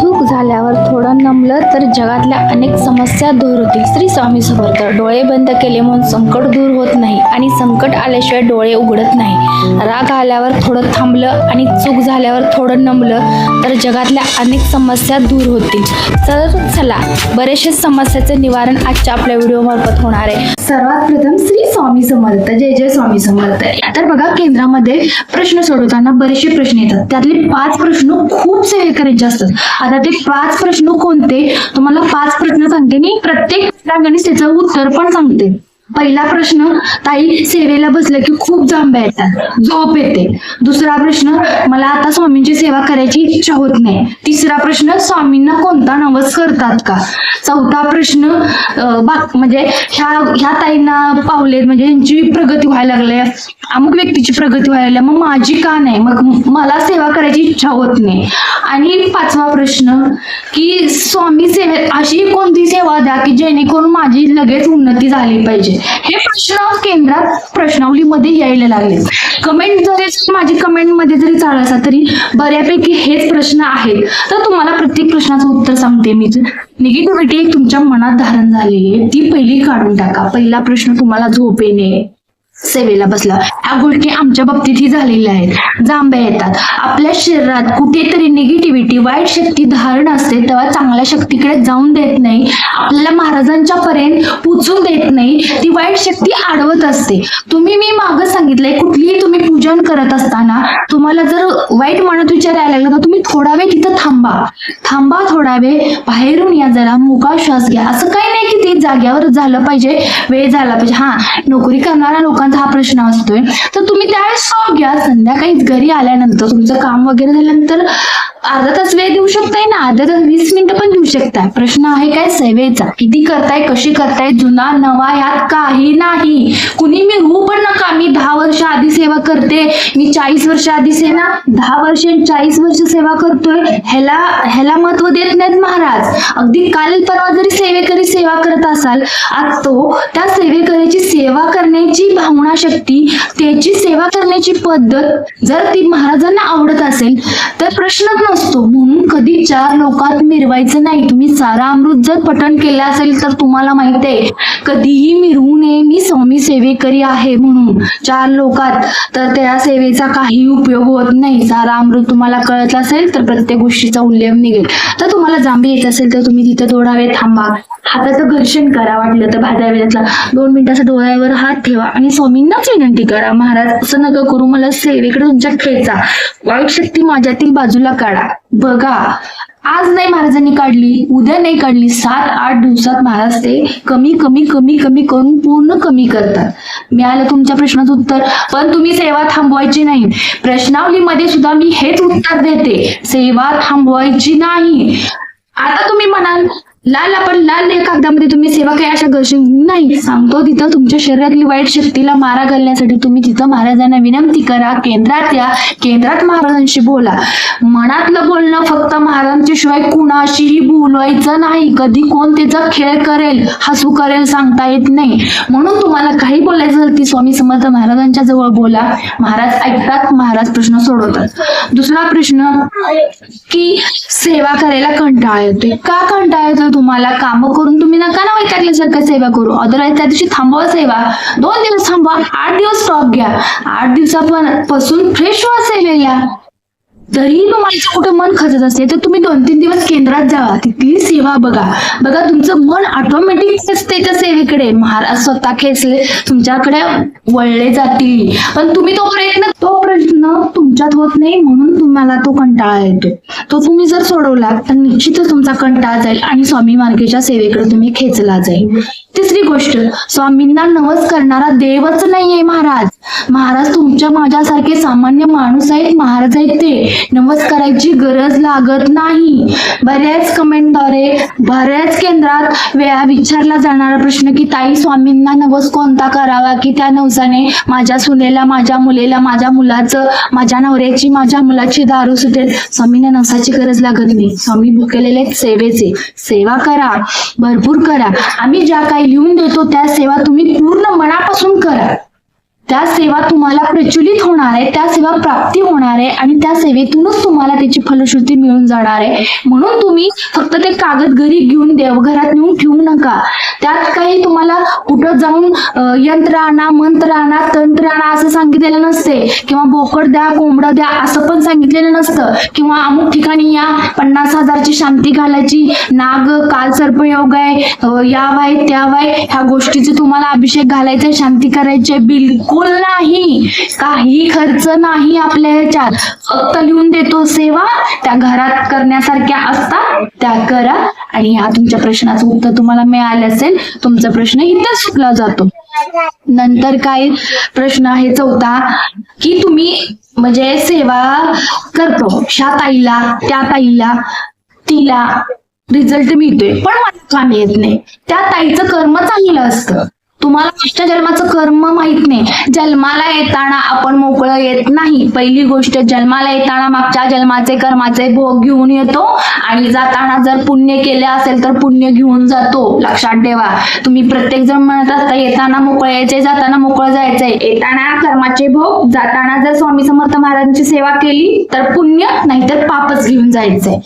चूक झाल्यावर थोडं नमलं तर जगातल्या अनेक समस्या दूर होतील. श्री स्वामी समर्थ. डोळे बंद केले म्हणून संकट दूर होत नाही आणि संकट आल्याशिवाय डोळे उघडत नाही. राग आल्यावर थोडं थांबलं आणि चूक झाल्यावर थोडं नमलं तर जगातल्या अनेक समस्या दूर होतील. तर चला, बरेचसे समस्याचे निवारण आजच्या आपल्या व्हिडिओमार्फत होणार आहे. सर्वात प्रथम श्री स्वामी समर्थ. जय जय स्वामी समर्थ. तर बघा, केंद्रामध्ये प्रश्न सोडवताना बरेचसे प्रश्न येतात. त्यातले 5 प्रश्न खूप सेवेकरांचे असतात. आता ते 5 प्रश्न कोणते, तुम्हाला 5 प्रश्न सांगते आणि प्रत्येक ठिकाणी त्याचं उत्तर पण सांगते. पहिला प्रश्न, ताई सेवेला बसलं की खूप जांभ्या येतात, झोप येते. दुसरा प्रश्न, मला आता स्वामींची सेवा करायची इच्छा होत नाही. तिसरा प्रश्न, स्वामींना कोणता नवस करतात का? चौथा प्रश्न, म्हणजे ह्या ताईंना पावले, म्हणजे यांची प्रगती व्हायला लागली, अमुक व्यक्तीची प्रगती व्हायला लागली, मग माझी का नाही, मग मला सेवा करायची इच्छा होत नाही. आणि 5वा प्रश्न, की स्वामी सेवेत अशी कोणती सेवा द्या की जेणेकरून माझी लगेच उन्नती झाली पाहिजे. हे प्रश्न केंद्रात प्रश्नावलीमध्ये यायला लागले. कमेंट जरी माझी कमेंटमध्ये जरी चालू असला तरी बऱ्यापैकी हेच प्रश्न आहेत. तर तुम्हाला प्रत्येक प्रश्नाचं उत्तर सांगते मी. निगेटिव्हिटी एक तुमच्या मनात धारण झालेली आहे, ती पहिली काढून टाका. पहिला प्रश्न, तुम्हाला झोप येणे, सेवेला बसला, ह्या गोष्टी आमच्या बाबतीतही झालेल्या आहेत. जांभ्या येतात. आपल्या शरीरात कुठेतरी निगेटिव्हिटी, वाईट शक्ती धारण असते, तेव्हा चांगल्या शक्तीकडे जाऊन देत नाही, आपल्याला महाराजांच्या पर्यंत पोचून देत नाही, ती वाईट शक्ती अडवत असते. मी मागं सांगितलंय, कुठलीही तुम्ही पूजन करत असताना तुम्हाला जर वाईट मनात विचार यायला लागला तर तुम्ही थोडा वेळ तिथं थांबा थोडा वेळ, बाहेरून या, जरा मोकळा श्वास घ्या. असं काही नाही की ते जाग्यावर झालं पाहिजे, वेळ झाला पाहिजे. हा, नोकरी करणाऱ्या लोकांचा हा प्रश्न असतोय, तर तुम्ही त्यावेळेस स्टॉप घ्या. संध्याकाळी घरी आल्यानंतर तुमचं काम वगैरे झाल्यानंतर अर्धा तास वेळ देऊ शकताय ना, अर्धा तास 20 मिनिटं पण देऊ शकताय. प्रश्न आहे काय सेवेचा, किती करताय, कशी करताय, जुना नवा ह्यात काही नाही. कुणी मी रू पण नका, मी 10 वर्ष आधी सेवा करते, मी 40 वर्ष आधी सेवा, 10 वर्ष 40 वर्ष सेवा करतोय, ह्याला महत्व देत नाहीत महाराज. अगदी काल परवा जरी सेवेकरी सेवा करत असाल, आज तो त्या सेवेकरीची सेवा करण्याची भावना शक्ती, त्याची सेवा करण्याची पद्धत जर ती महाराजांना आवडत असेल तर प्रश्नच नसतो. म्हणून कधी 4 लोकात मिरवायचं नाही. तुम्ही सारा अमृत जर पठण केलं असेल तर तुम्हाला माहित आहे, कधीही मिरवू नये मी स्वामी सेवेकरी आहे म्हणून 4 लोकात, तर त्या सेवेचा काही उपयोग होत नाही. सारा अमृत तुम्हाला कळत असेल तर प्रत्येक गोष्टीचा उल्लेख निघेल. तर तुम्हाला जांभे येत असेल तर तुम्ही तिथं थोडा वेळ थांबा, हाताचं घर्षण करा, वाटलं तर भाद्या वेळेतला 2 मिनिटाचा डोळ्यावर हात ठेवा आणि स्वामींनाच विनंती करा, महाराज असं नका करू, मला सेवेकडे तुमच्या खेचा, वाईट शक्ती माझ्यातील बाजूला काढा. बघा, आज नाही महाराजांनी काढली, उद्या नाही काढली, 7-8 दिवसात महाराज ते कमी करून पूर्ण कमी करतात. मिळालं तुमच्या प्रश्नाचं उत्तर. पण तुम्ही सेवा थांबवायची नाही. प्रश्नावलीमध्ये सुद्धा मी हेच उत्तर देते, सेवा थांबवायची नाही. आता तुम्ही म्हणाल, लाल कागदामध्ये तुम्ही सेवा काही अशा घर्षण नाही, सांगतो तिथं तुमच्या शरीरातली वाईट शक्तीला मारा घालण्यासाठी तुम्ही तिथं महाराजांना विनंती करा, केंद्रात या, केंद्रात महाराजांशी बोला. मनातलं बोलणं फक्त महाराजांच्या शिवाय कुणाशीही बोलायचं नाही. कधी कोण त्याचा खेळ करेल, हसू करेल सांगता येत नाही. म्हणून तुम्हाला काही बोलायचं असेल ती स्वामी समर्थ महाराजांच्या जवळ बोला, महाराज ऐकतात, महाराज प्रश्न सोडवतात. दुसरा प्रश्न, की सेवा करायला कंटाळा येतोय. का कंटाळा येतोय तुम्हाला? काम करून तुम्ही नका ना वैतागल्यासारखं सेवा करू. अदरवाईज त्या दिवशी थांबवा सेवा, 2 दिवस थांबवा, 8 दिवस स्टॉप घ्या, 8 दिवसापासून फ्रेश व्हा सेवेला. तरीही तुम्हाला कुठं मन खचत असते तर तुम्ही 2-3 दिवस केंद्रात जावा, तिथली सेवा बघा. तुमचं मन ऑटोमॅटिक खेचते त्या सेवेकडे, महाराज स्वतः खेचले तुमच्याकडे वळले जातील. पण तुम्ही तो प्रश्न तुमच्यात होत नाही, म्हणून तुम्हाला तो कंटाळा येतो. तो तुम्ही जर सोडवला तर निश्चितच तुमचा कंटाळा जाईल आणि स्वामी मार्गेच्या सेवेकडे तुम्ही खेचला जाईल. तिसरी गोष्ट, स्वामींना नवस करणारा देवच नाहीये महाराज तुमच्या माझ्यासारखे सामान्य माणूस आहेत, महाराज आहेत, ते नवस करायची गरज लागत नाही. बऱ्याच कमेंटद्वारे बऱ्याच केंद्रात वेळा विचारला जाणारा प्रश्न, की ताई स्वामींना नवस कोणता करावा की त्या नवसाने माझ्या सुनेला, माझ्या मुलेला, माझ्या मुलाचं, माझ्या नवऱ्याची, माझ्या मुलाची दारू सुटेल. स्वामींना नवसाची गरज लागत नाही. स्वामी भुकेलेले सेवेचे, सेवा करा, भरपूर करा. आम्ही ज्या काही लिहून देतो त्या सेवा तुम्ही पूर्ण मनापासून करा. त्या सेवा तुम्हाला प्रचलित होणार आहे, त्या सेवा प्राप्ती होणार आहे आणि त्या सेवेतूनच तुम्हाला त्याची फलश्रुती मिळून जाणार आहे. म्हणून तुम्ही फक्त ते कागद घरी घेऊन देवघरात नेऊन ठेवू नका. त्यात काही तुम्हाला कुठं जाऊन यंत्र आणा, मंत्र आणा, तंत्र आणा असं सांगितलेलं नसते, किंवा बोकड द्या, कोंबडं द्या असं पण सांगितलेलं नसतं, किंवा अमुक ठिकाणी या 50,000ची शांती घालायची, नाग काल सर्पयोग आहे, याव आहे त्याव आहे, ह्या गोष्टीचे तुम्हाला अभिषेक घालायचे, शांती करायचे, बिलकुल नाही. काही खर्च नाही आपल्या ह्याच्यात. फक्त लिहून देतो सेवा, त्या घरात करण्यासारख्या असतात त्या करा. आणि ह्या तुमच्या प्रश्नाचं उत्तर तुम्हाला मिळालं असेल, तुमचा प्रश्न इथं सुटला जातो. नंतर काय प्रश्न आहे चौथा, की तुम्ही म्हणजे सेवा करतो, ह्या ताईला त्या ताईला तिला रिझल्ट मिळतोय पण मला काम येत नाही. त्या ताईचं कर्म चांगलं असतं, तुम्हाला मागच्या जन्माचं कर्म माहित नाही. जन्माला येताना आपण मोकळं येत नाही. पहिली गोष्ट, जन्माला येताना मागच्या जन्माचे कर्माचे भोग घेऊन येतो आणि जाताना जर पुण्य केले असेल तर पुण्य घेऊन जातो. लक्षात ठेवा. तुम्ही प्रत्येक जण म्हणत असता येताना मोकळं यायचंय, जाताना मोकळं जायचंय. येताना कर्माचे भोग, जाताना जर स्वामी समर्थ महाराजांची सेवा केली तर पुण्य, नाहीतर पापच घेऊन जायचंय.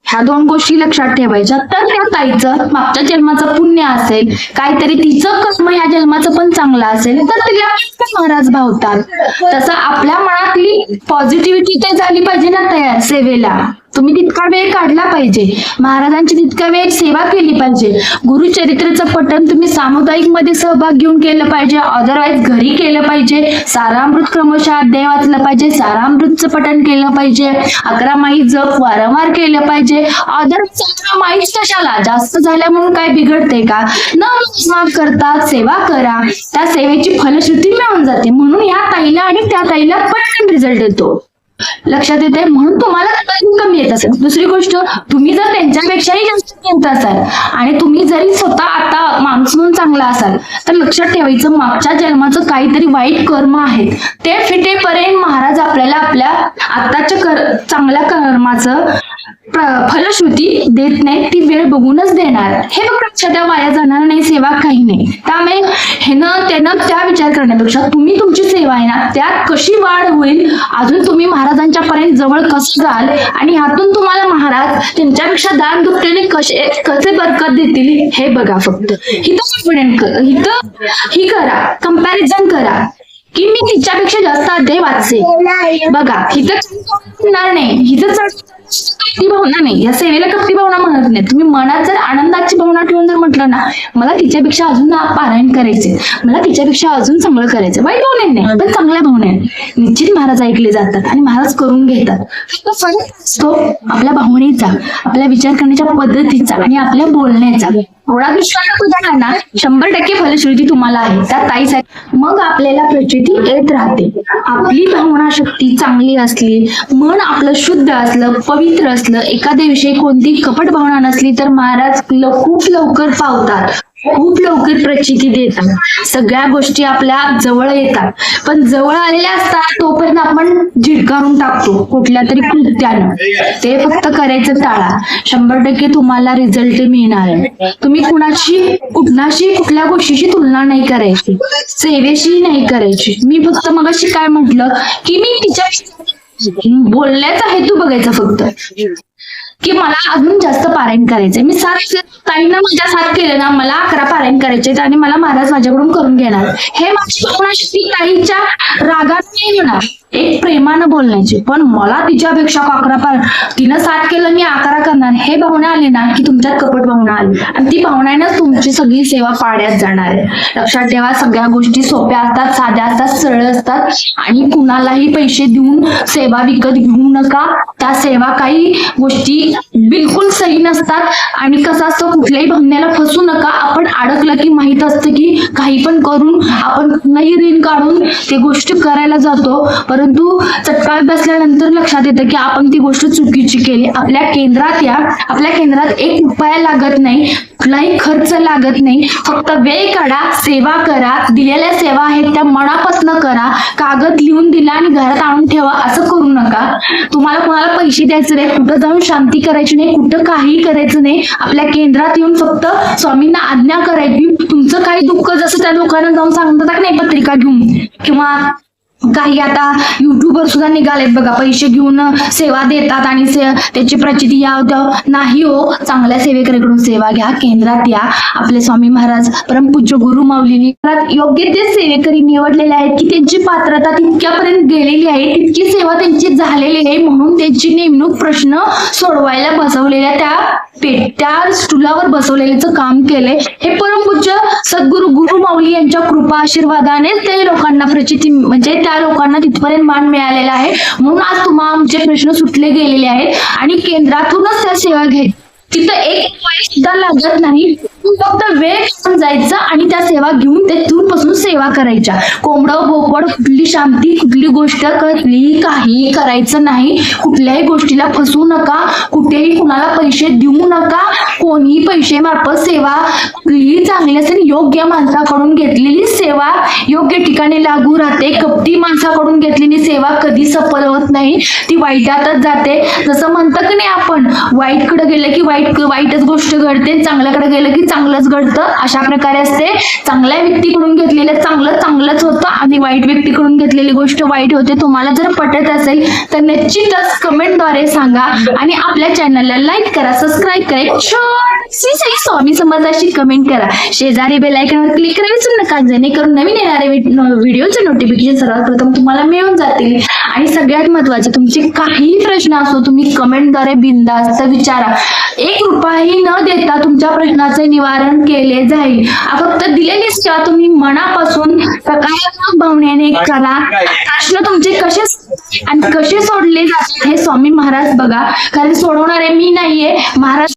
ह्या दोन गोष्टी लक्षात ठेवायच्या. तर त्या ताईचं मागच्या जन्माचं पुण्य असेल, काहीतरी तिचं कर्म या जन्माचं पण चांगलं असेल तर तिला महाराज भावतात. तसं आपल्या मनातली पॉझिटिव्हिटी ते झाली पाहिजे ना तयार सेवेला. तुम्ही तितका वेळ काढला पाहिजे, महाराजांची तितका वेळ सेवा केली पाहिजे. गुरुचरित्राचं पठण तुम्ही सामुदायिक मध्ये सहभाग घेऊन केलं पाहिजे, अदरवाईज घरी केलं पाहिजे. सारामृत क्रमशः अध्याय वाचलं पाहिजे, सारामृतचं पठण केलं पाहिजे, 11 माळी जप वारंवार केलं पाहिजे. अदरवाईज 11 माळीच कशाला, जास्त झाल्या म्हणून काय बिघडते का? न मोजमाप करता सेवा करा, त्या सेवेची फलश्रुती मिळून जाते. म्हणून या ताईला आणि त्या ताईला पटकन रिझल्ट येतो. लक्षात येते. म्हणून तुम्हाला कमी येत असेल. दुसरी गोष्ट, तुम्ही जर त्यांच्यापेक्षाही जास्त येत असाल आणि तुम्ही जरी स्वतः आता माणूस म्हणून चांगला असाल तर लक्षात ठेवायचं, मागच्या जन्माचं काहीतरी वाईट कर्म आहेत ते फिटेपर्यंत महाराज आपल्याला आपल्या आताच्या चांगल्या कर्माचं फलश्रुती देत नाही. ती वेळ बघूनच देणार. हे बघ त्या वाया जाणार नाही, सेवा काही नाही. त्यामुळे त्यानं त्या विचार करण्यापेक्षा तुम्ही तुमची सेवा आहे ना त्यात कशी वाढ होईल, अजून तुम्ही महाराजांच्या पर्यंत जवळ कसं जाल आणि ह्यातून तुम्हाला महाराज त्यांच्यापेक्षा दान दुपटीने कसे बरकत देतील हे बघा. फक्त इथं ही करा, कंपॅरिझन करा की मी तिच्यापेक्षा जास्त अध्याय वाचते. बघा इथं नाही, इथं कपटी भावना नाही. या सेवेला कपटी भावना म्हणत नाही. तुम्ही मनात जर आनंदाची भावना ठेवून जर म्हटलं ना मला तिच्यापेक्षा अजून पारायण करायचे, मला तिच्यापेक्षा अजून चांगलं करायचं, वाईट भावने नाही पण चांगल्या भावने, निश्चित महाराज ऐकले जातात आणि महाराज करून घेतात. फरक असतो आपल्या भावनेचा, आपल्या विचार करण्याच्या पद्धतीचा आणि आपल्या बोलण्याचा. थोडा दृष्टांत उदाहरण ना 100% फलश्रुती तुम्हाला आहे त्या ताईसाठी. मग आपल्याला प्रचिती येत राहते. आपली भावना शक्ती चांगली असली, मन आपलं शुद्ध असलं, पवित्र असलं, एखाद्या विषयी कोणती कपट भावना नसली तर महाराज खूप लवकर पावतात, खूप लवकर प्रचिती देतात. सगळ्या गोष्टी आपल्या जवळ येतात. पण जवळ आलेल्या असतात तोपर्यंत आपण झिडकारून टाकतो कुठल्या तरी कृत्यानं. ते फक्त करायचं टाळा. 100% तुम्हाला रिझल्ट मिळणार आहे. तुम्ही कुठल्या गोष्टीची तुलना नाही करायची, सेवेशी नाही करायची. मी फक्त मगाशी काय म्हटलं की मी तिच्या बोलण्याचा हेतू बघायचा फक्त, की मला अजून जास्त पारायण करायचंय. मी 7 ताईंना माझ्या 7 केलं ना, मला 11 पारायण करायचे आणि मला महाराज माझ्याकडून करून घेणार. हे माझी भावनाशक्ती ताईच्या रागात नाही होणार, एक प्रेमानं बोलण्याची. पण मला तिच्यापेक्षा 11 तिनं 7 केलं मी 11 करणार, हे भावना आली ना की तुमच्यात कपट भावना आली आणि ती भावनेनंच तुमची सगळी सेवा पाड्यात जाणार आहे. लक्षात ठेवा, सगळ्या गोष्टी सोप्या असतात, साध्या असतात, सरळ असतात आणि कुणालाही पैसे देऊन सेवा विकत घेऊ नका. त्या सेवा काही गोष्टी बिलकुल सही नसतात आणि कसं असतं कुठल्याही भावनेला फसू नका. आपण अडकलं की माहित असतं की काही पण करून आपण नाही ऋण काढून ते गोष्टी करायला जातो, परंतु परंतु चटका बसल्यानंतर लक्षात येतं की आपण ती गोष्ट चुकीची केली. आपल्या केंद्रात एक रुपया लागत नाही, कुठलाही खर्च लागत नाही. फक्त वेळ काढा, सेवा करा. दिलेल्या सेवा आहेत त्या मनापासून करा. कागद लिहून दिला आणि घरात आणून ठेवा असं करू नका. तुम्हाला कोणाला पैसे द्यायचे नाही, कुठं जाऊन शांती करायची नाही, कुठं काही करायचं नाही. आपल्या केंद्रात येऊन फक्त स्वामींना आज्ञा करायची. तुमचं काही दुःख जसं त्या लोकांना जाऊन सांगतात की नाही पत्रिका घेऊन, किंवा काही आता युट्यूबवर सुद्धा निघालेत बघा, पैसे घेऊन सेवा देतात आणि त्याची प्रचिती यावं नाही. हो, चांगल्या सेवेकऱ्याकडून सेवा घ्या. केंद्रात या. आपले स्वामी महाराज परमपूज्य गुरु माऊलींनी योग्य ते सेवेकरी निवडलेले आहेत की त्यांची पात्रता तितक्यापर्यंत गेलेली आहे, तितकी सेवा त्यांची झालेली आहे, म्हणून त्यांची नेमणूक प्रश्न सोडवायला बसवलेल्या त्या स्टुलावर बसवलेल्याचं काम केलंय. हे परमपूज्य सद्गुरु गुरु माऊली यांच्या कृपा आशीर्वादाने ते लोकांना प्रचिती म्हणजे त्या लोकांना तिथपर्यंत मान मिळालेला आहे. म्हणून आज आमचे प्रश्न सुटले गेलेले आहेत आणि केंद्रातूनच त्या सेवा घ्यायच्या. तिथं एक रुपया सुद्धा लागत नाही. फक्त वेळ घेऊन जायचं आणि त्या सेवा घेऊन तिथून पासून सेवा करायच्या. कोंबडं बोकड कुठली शांती, कुठली गोष्ट काही करायचं नाही. कुठल्याही गोष्टीला फसवू नका. कुठेही कुणाला पैसे देऊ नका. कोणीही पैसे मार्फत सेवा कुठलीही चांगली असेल योग्य माणसाकडून घेतलेली सेवा योग्य ठिकाणी लागू राहते. कपटी माणसाकडून घेतलेली सेवा कधी सफल होत नाही, ती वाईटातच जाते. जसं म्हणतं की नाही आपण, वाईटकडे गेलं की वाईटच गोष्ट घडते, चांगल्याकडे गेलं की चांगलंच घडतं. अशा प्रकारे असते. चांगल्या व्यक्तीकडून घेतलेलं चांगलंच होतं आणि वाईट व्यक्तीकडून घेतलेली गोष्ट वाईट होते. तुम्हाला जर पटत असेल तर निश्चितच कमेंटद्वारे सांगा आणि आपल्या चॅनलला लाईक करा, सबस्क्राईब करा, छोटीशी स्वामी समर्थाची कमेंट करा. शेजारी बेल आयकॉनवर क्लिक करा विसरू नका, जेणेकरून नवीन येणारे व्हिडिओचे नोटिफिकेशन सर्वात प्रथम तुम्हाला मिळून जातील. आणि सगळ्यात महत्त्वाचे, तुमचे काही प्रश्न असो तुम्ही कमेंटद्वारे बिनधास्त विचारा. एक रुपयाही न देता तुमच्या प्रश्नाचे निवारण केले जाईल. फक्त दिलेली सेवा तुम्ही मनापासून सकारात्मक भावनेने करा. प्रश्न तुमचे कसे सोडले जातात हे स्वामी महाराज बघा, कारण सोडवणारे मी नाहीये, महाराज